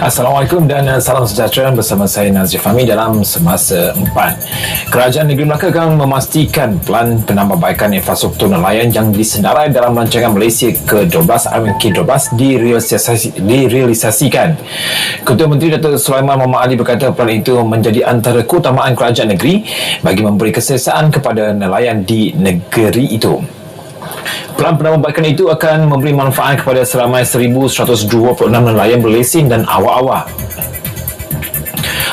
Assalamualaikum dan salam sejahtera bersama saya Nazri Fahmi dalam Semasa 4. Kerajaan Negeri Melaka akan memastikan pelan penambahbaikan infrastruktur nelayan yang disenarai dalam rancangan Malaysia ke-12 RMK12 direalisasikan. Ketua Menteri Datuk Sulaiman Muhammad Ali berkata pelan itu menjadi antara keutamaan kerajaan negeri bagi memberi keselesaan kepada nelayan di negeri itu. Pelan penambahbaikan itu akan memberi manfaat kepada seramai 1,126 nelayan berlesen dan awak-awak.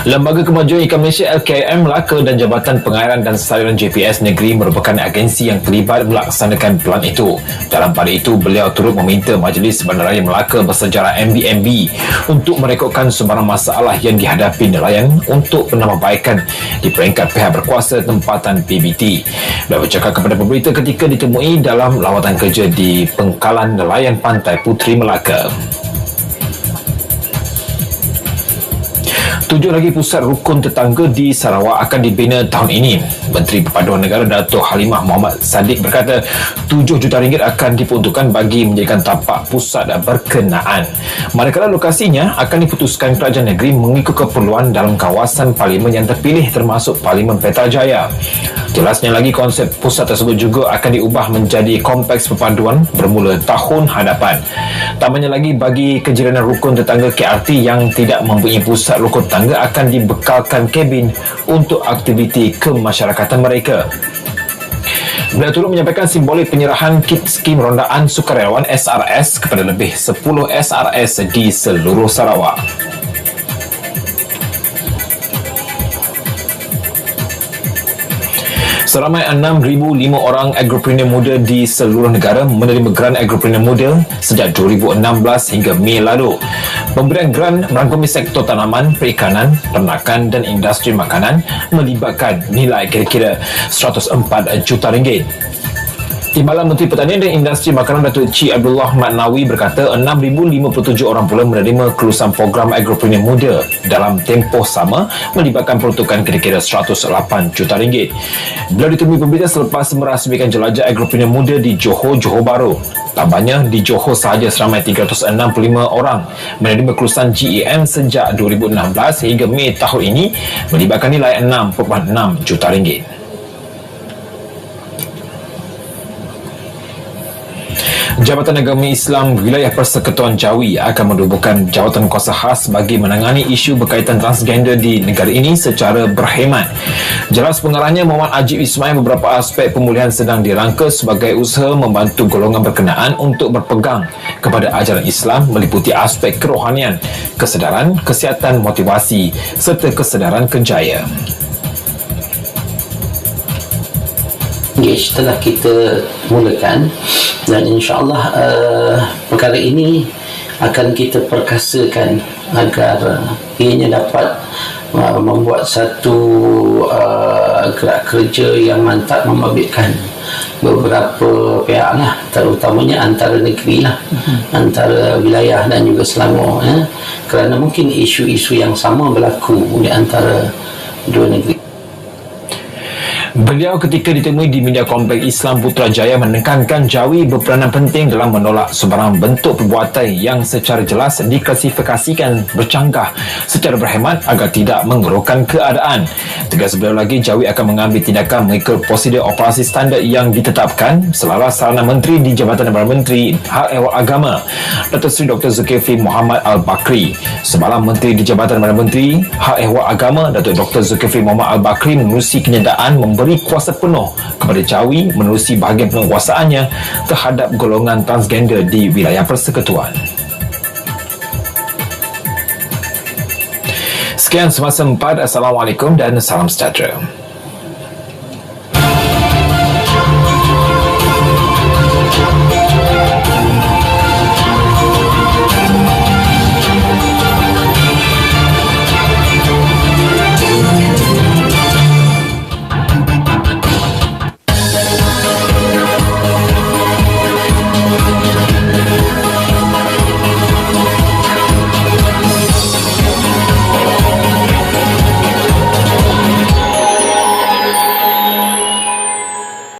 Lembaga Kemajuan Ikan Malaysia LKM Melaka dan Jabatan Pengairan dan Saliran JPS Negeri merupakan agensi yang terlibat melaksanakan pelan itu. Dalam pada itu, beliau turut meminta Majlis Bandaraya Melaka bersejarah MBMB untuk merekodkan sebarang masalah yang dihadapi nelayan untuk penambahbaikan di peringkat pihak berkuasa tempatan PBT. Beliau bercakap kepada pemberita ketika ditemui dalam lawatan kerja di Pengkalan Nelayan Pantai Puteri Melaka. 7 lagi pusat rukun tetangga di Sarawak akan dibina tahun ini. Menteri Perpaduan Negara Datuk Halimah Mohamad Sadiq berkata RM7 juta akan diperuntukkan bagi menjadikan tapak pusat berkenaan. Manakala lokasinya akan diputuskan kerajaan negeri mengikut keperluan dalam kawasan parlimen yang terpilih termasuk Parlimen Petrajaya. Jelasnya lagi, konsep pusat tersebut juga akan diubah menjadi kompleks perpaduan bermula tahun hadapan. Tambahnya lagi, bagi kejiranan rukun tetangga KRT yang tidak mempunyai pusat rukun tetangga akan dibekalkan kabin untuk aktiviti kemasyarakatan mereka. Beliau turut menyampaikan simbolik penyerahan kit skim rondaan sukarelawan SRS kepada lebih 10 SRS di seluruh Sarawak. Seramai 6,005 orang agropreneur muda di seluruh negara menerima Geran Agropreneur Muda sejak 2016 hingga Mei lalu. Pemberian geran merangkumi sektor tanaman, perikanan, ternakan dan industri makanan melibatkan nilai kira-kira RM104 juta. Timbalan Menteri Pertanian dan Industri Makanan Datuk Cik Abdullah Maknawi berkata 6,057 orang pula menerima kelulusan program agropreneur muda dalam tempoh sama melibatkan peruntukan kira-kira RM108 juta. Beliau ditemui pemberita selepas merasmikan jelajah agropreneur muda di Johor, Johor Bahru. Tambahnya, di Johor sahaja seramai 365 orang menerima kelulusan GEM sejak 2016 hingga Mei tahun ini melibatkan nilai RM6.6 juta. Jabatan Agama Islam Wilayah Persekutuan Jawi akan menubuhkan jawatan kuasa khas bagi menangani isu berkaitan transgender di negara ini secara berhemat. Jelas pengarahnya Muhammad Ajib Ismail, beberapa aspek pemulihan sedang dirangka sebagai usaha membantu golongan berkenaan untuk berpegang kepada ajaran Islam meliputi aspek kerohanian, kesedaran, kesihatan, motivasi serta kesedaran kerjaya. Telah kita mulakan dan insyaAllah perkara ini akan kita perkasakan agar ianya dapat membuat satu gerak kerja yang mantap, membabitkan beberapa pihak lah, terutamanya antara negeri lah, antara wilayah dan juga Selangor, kerana mungkin isu-isu yang sama berlaku di antara dua negeri. Beliau ketika ditemui di media kompleks Islam Putrajaya menekankan Jawi berperanan penting dalam menolak sebarang bentuk perbuatan yang secara jelas diklasifikasikan bercanggah secara berhemat agar tidak menggerokkan keadaan. Tegas beliau lagi, Jawi akan mengambil tindakan mengikut prosedur operasi standard yang ditetapkan selaras Sarana Menteri di Jabatan Perdana Menteri Hal Ehwal Agama Datuk Seri Dr. Zulkifli Muhammad Al-Bakri. Semalam Menteri di Jabatan Perdana Menteri Hal Ehwal Agama Datuk Dr. Zulkifli Muhammad Al-Bakri menerusi kenyataan memberi kuasa penuh kepada Jawi menerusi bahagian penguasaannya terhadap golongan transgender di wilayah persekutuan. Sekian Semasa 4. Assalamualaikum dan salam sejahtera.